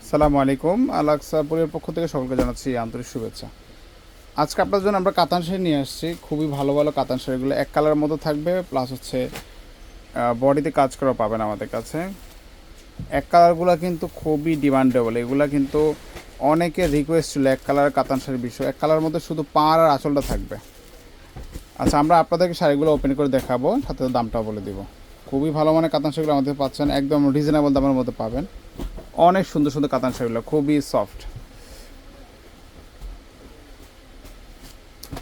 সালামু আলাইকুম। আলাক্সাপুরের পক্ষ থেকে সকলকে জানাচ্ছি আন্তরিক শুভেচ্ছা। আজকে আপনার জন্য আমরা কাতান শাড়ি নিয়ে আসছি, খুবই ভালো ভালো কাতান শাড়িগুলো এক কালারের মতো থাকবে, প্লাস হচ্ছে বডিতে কাজ করা পাবেন আমাদের কাছে। এক কালারগুলো কিন্তু খুবই ডিমান্ডেবল, এগুলা কিন্তু অনেকে রিকোয়েস্ট ছিল এক কালার কাতান শাড়ির বিষয়। এক কালারের মধ্যে শুধু পাড় আর আঁচলটা থাকবে। আচ্ছা, আমরা আপনাদেরকে শাড়িগুলো ওপেন করে দেখাবো, সাথে দামটাও বলে দিব। খুবই ভালো মানের কাতান শাড়িগুলো আমাদের পাচ্ছেন, একদম রিজনেবল দামের মধ্যে পাবেন। অনেক সুন্দর সুন্দর কাতান শাড়িগুলো, খুবই সফট।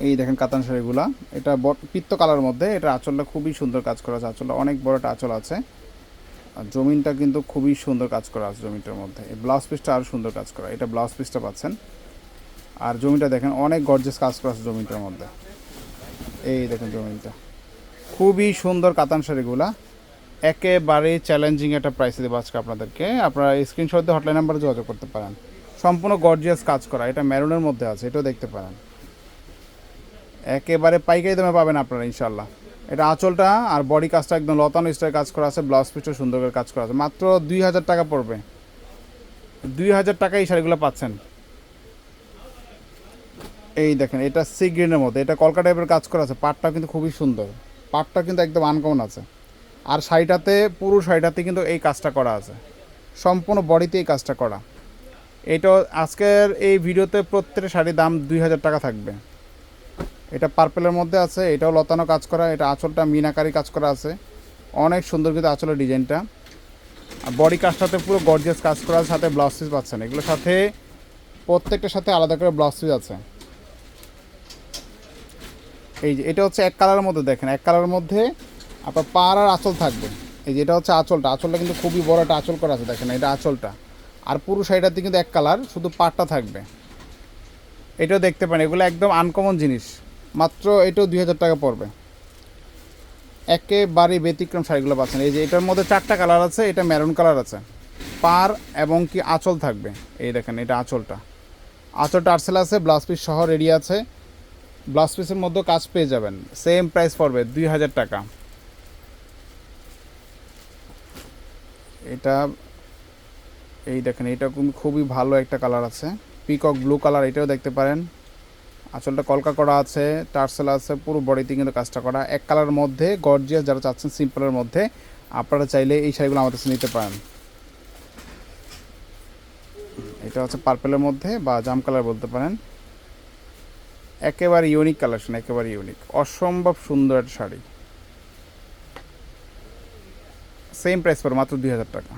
এই দেখেন কাতান শাড়িগুলা, এটা পিত্ত কালার মধ্যে, এটা আঁচলটা খুবই সুন্দর কাজ করা আছে, আঁচলটা অনেক বড় একটা আঁচল আছে। আর জমিনটা কিন্তু খুবই সুন্দর কাজ করা আছে জমিনটার মধ্যে। এই ব্লাউজ পিসটা আরও সুন্দর কাজ করা, এটা ব্লাউজ পিসটা পাচ্ছেন। আর জমিটা দেখেন অনেক গর্জিয়াস কাজ করা আছে জমিনটার মধ্যে। এই দেখেন জমিনটা, খুবই সুন্দর কাতান শাড়িগুলা। একেবারে চ্যালেঞ্জিং একটা প্রাইসে দেবো আজকে আপনাদেরকে। আপনারা স্ক্রিনশট দিয়ে হটলাইন নাম্বারে যোগাযোগ করতে পারেন। সম্পূর্ণ গর্জিয়াস কাজ করা, এটা ম্যারুনের মধ্যে আছে, এটাও দেখতে পারেন। একেবারে পাইকারি দামে পাবেন আপনারা ইনশাল্লাহ। এটা আঁচলটা আর বডি কাজটা একদম লতানো স্টাইল কাজ করা আছে, ব্লাউজ পিসটা সুন্দর করে কাজ করা আছে। মাত্র 2000 টাকা পড়বে, 2000 টাকা এই শাড়িগুলো পাচ্ছেন। এই দেখেন, এটা সি গ্রিনের মধ্যে, এটা কলকা টাইপের কাজ করা আছে। পাটটা কিন্তু খুবই সুন্দর, পাটটা কিন্তু একদম আনকমন আছে। আর শাড়িটাতে, পুরো শাড়িটাতে কিন্তু এই কাজটা করা আছে, সম্পূর্ণ বডিতে এই কাজটা করা। এটা আজকের এই ভিডিওতে প্রত্যেকটা শাড়ির দাম 2000 টাকা থাকবে। এটা পার্পেলের মধ্যে আছে, এটাও লতানো কাজ করা, এটা আঁচলটা মিনাকারি কাজ করা আছে, অনেক সুন্দর কিন্তু আঁচলের ডিজাইনটা। আর বডি কাজটাতে পুরো গর্জিয়াস কাজ করা আছে, সাথে ব্লাউজ পিস পাচ্ছেন। এগুলোর সাথে প্রত্যেকটার সাথে আলাদা করে ব্লাউজ পিস আছে। এই যে এটা হচ্ছে এক কালারের মধ্যে, দেখেন এক কালারের মধ্যে আপনার পাড় আর আঁচল থাকবে। এই যে এটা হচ্ছে আঁচলটা, আঁচলটা কিন্তু খুবই বড় একটা আঁচল করা আছে, দেখেন এটা আঁচলটা। আর পুরো শাড়িটাতে কিন্তু এক কালার, শুধু পাড়টা থাকবে। এটাও দেখতে পারেন, এগুলো একদম আনকমন জিনিস। মাত্র এটাও 2000 টাকা পড়বে। একেবারে ব্যতিক্রম শাড়িগুলো পাচ্ছেন। এই যে এটার মধ্যে 4টা কালার আছে, এটা মেরুন কালার আছে, পার এবং কি আঁচল থাকবে। এই দেখেন এটা আঁচলটা, আঁচলটা আর্সেল আছে, ব্লাউজ পিস সহ রেডি আছে। ব্লাউজ পিসের মধ্যে কাজ পেয়ে যাবেন, সেম প্রাইস পড়বে 2000 টাকা। এটা এই দেখেন, এটা খুবই ভালো একটা কালার আছে, পিকক ব্লু কালার, এটাও দেখতে পারেন। আঁচলটা কলকা করা আছে, টার্সেল আছে, পুরো বডিতে কিন্তু কাজটা করা। এক কালারের মধ্যে গর্জিয়াস, যারা চাচ্ছেন সিম্পলের মধ্যে, আপনারা চাইলে এই শাড়িগুলো আমাদের কাছে নিতে পারেন। এটা হচ্ছে পার্পেলের মধ্যে বা জাম কালার বলতে পারেন। একেবারে ইউনিক কালেকশন, একেবারে ইউনিক, অসম্ভব সুন্দর একটা শাড়ি। সেম প্রাইস পড়ে মাত্র 2000 টাকা।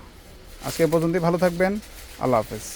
আজকে পর্যন্তই, ভালো থাকবেন, আল্লাহ হাফেজ।